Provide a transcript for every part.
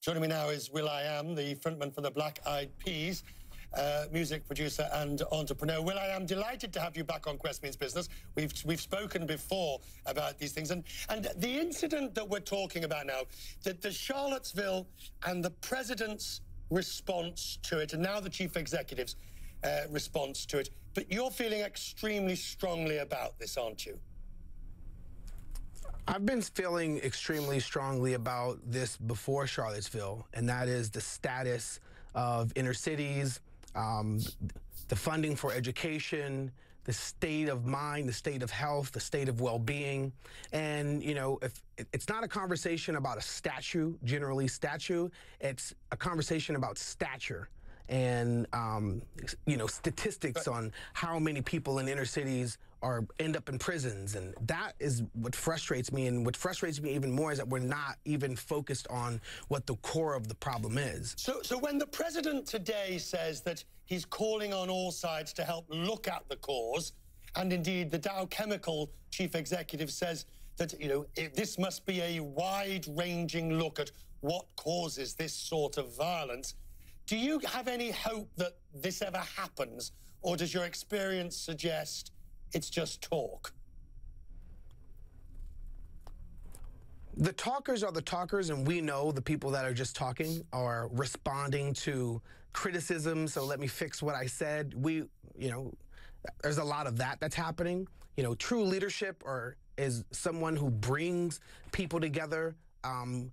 Joining me now is will.i.am, the frontman for the Black Eyed Peas, music producer and entrepreneur. will.i.am, delighted to have you back on Quest Means Business. We've spoken before about these things. And the incident that we're talking about now, the Charlottesville and the president's response to it, and now the chief executive's response to it. But you're feeling extremely strongly about this, aren't you? I've been feeling extremely strongly about this before Charlottesville, and that is the status of inner cities, the funding for education, the state of mind, the state of health, the state of well-being. And, you know, if it's not a conversation about a statue, generally statue, it's a conversation about stature and, you know, statistics on how many people in inner cities end up in prisons. And that is what frustrates me. And what frustrates me even more is that we're not even focused on what the core of the problem is. So when the president today says that he's calling on all sides to help look at the cause, and indeed the Dow Chemical chief executive says that, you know, this must be a wide-ranging look at what causes this sort of violence, do you have any hope that this ever happens, or does your experience suggest it's just talk? The talkers are the talkers, and we know the people that are just talking are responding to criticism. So let me fix what I said. You know, there's a lot of that's happening. You know, true leadership is someone who brings people together. You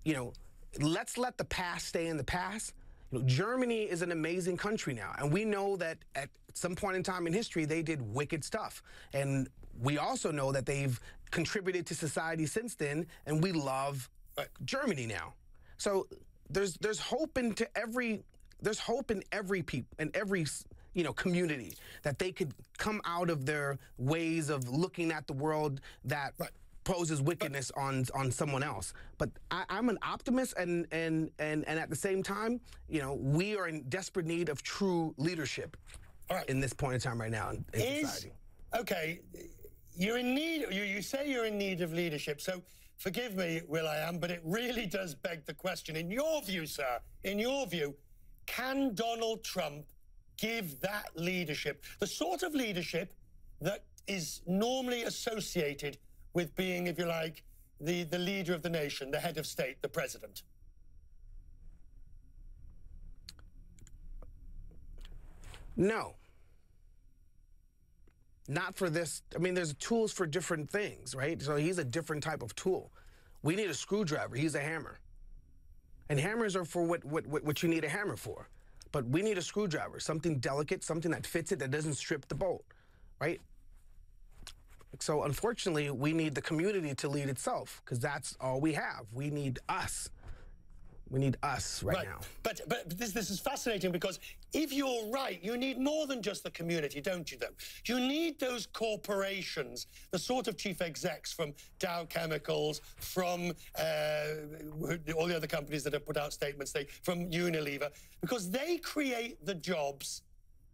know, let's let the past stay in the past. You know, Germany is an amazing country now, and we know that at some point in time in history, they did wicked stuff. And we also know that they've contributed to society since then, and we love Germany now. So there's hope in every you know, community, that they could come out of their ways of looking at the world that poses wickedness on someone else. But I'm an optimist, and at the same time, you know, we are in desperate need of true leadership in this point in time right now in society. Okay, you're in need, you say you're in need of leadership, so forgive me, will.i.am, but it really does beg the question. In your view, sir, in your view, can Donald Trump give that leadership, the sort of leadership that is normally associated with being, if you like, the leader of the nation, the head of state, the president? No. Not for this. I mean, there's tools for different things, right? So he's a different type of tool. We need a screwdriver. He's a hammer. And hammers are for what you need a hammer for. But we need a screwdriver, something delicate, something that fits it, that doesn't strip the bolt, right? So unfortunately, we need the community to lead itself, because that's all we have. We need us. We need us right now. But this is fascinating, because if you're right, you need more than just the community, don't you, though? You need those corporations, the sort of chief execs from Dow Chemicals, from all the other companies that have put out statements, from Unilever, because they create the jobs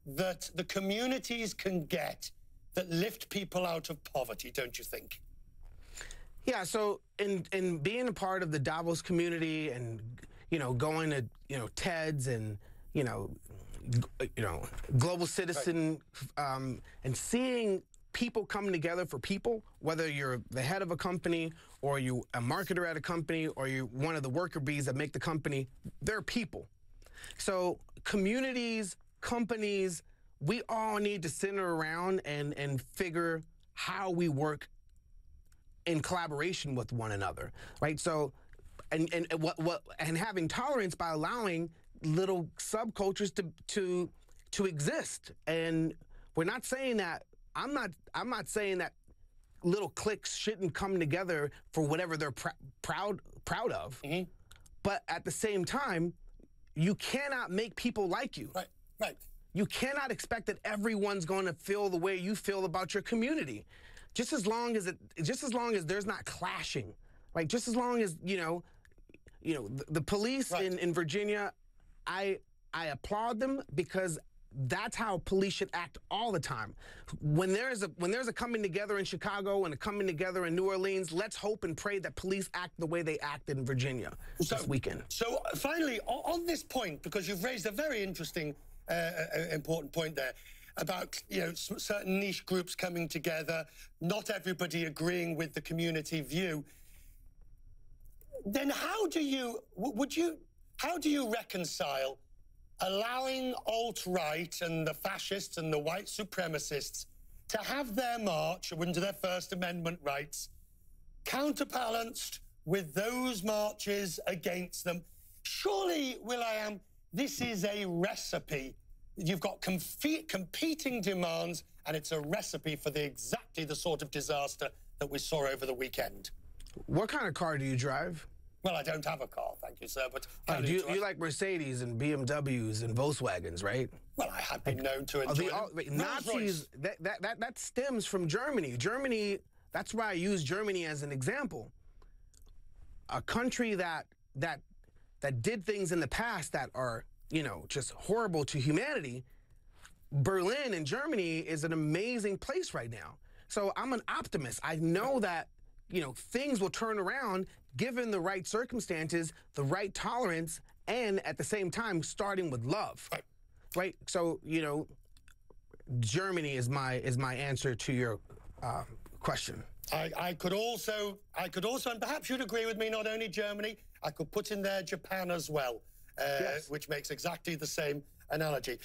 that the communities can get that lift people out of poverty, don't you think? Yeah, so in being a part of the Davos community, and, you know, going to, you know, TEDs and, you know, Global Citizen, and seeing people coming together for people, whether you're the head of a company, or you're a marketer at a company, or you're one of the worker bees that make the company, they're people. So communities, companies, we all need to center around and figure how we work in collaboration with one another, right? So, and having tolerance by allowing little subcultures to exist. And we're not saying that, I'm not saying that little cliques shouldn't come together for whatever they're proud of. Mm-hmm. But at the same time, you cannot make people like you. Right. You cannot expect that everyone's going to feel the way you feel about your community. Just as long as there's not clashing, right? Just as long as, you know, the police in Virginia, I applaud them, because that's how police should act all the time. When there's a coming together in Chicago and a coming together in New Orleans, let's hope and pray that police act the way they acted in Virginia this weekend. So finally, on this point, because you've raised a very interesting, important point there about certain niche groups coming together, not everybody agreeing with the community view. Then how do you reconcile allowing alt-right and the fascists and the white supremacists to have their march under their First Amendment rights counterbalanced with those marches against them? Surely, will.i.am, this is a recipe. You've got competing demands, and it's a recipe for exactly the sort of disaster that we saw over the weekend. What kind of car do you drive? Well, I don't have a car, thank you, sir, but... you like Mercedes and BMWs and Volkswagens, right? Well, I have been known to enjoy Nazis, that stems from Germany. Germany, that's why I use Germany as an example. A country that did things in the past that are, just horrible to humanity. Berlin in Germany is an amazing place right now. So I'm an optimist. I know that, things will turn around given the right circumstances, the right tolerance, and at the same time, starting with love. Right? So, Germany is my answer to your question. I could also, and perhaps you'd agree with me, not only Germany, I could put in there Japan as well, yes, which makes exactly the same analogy.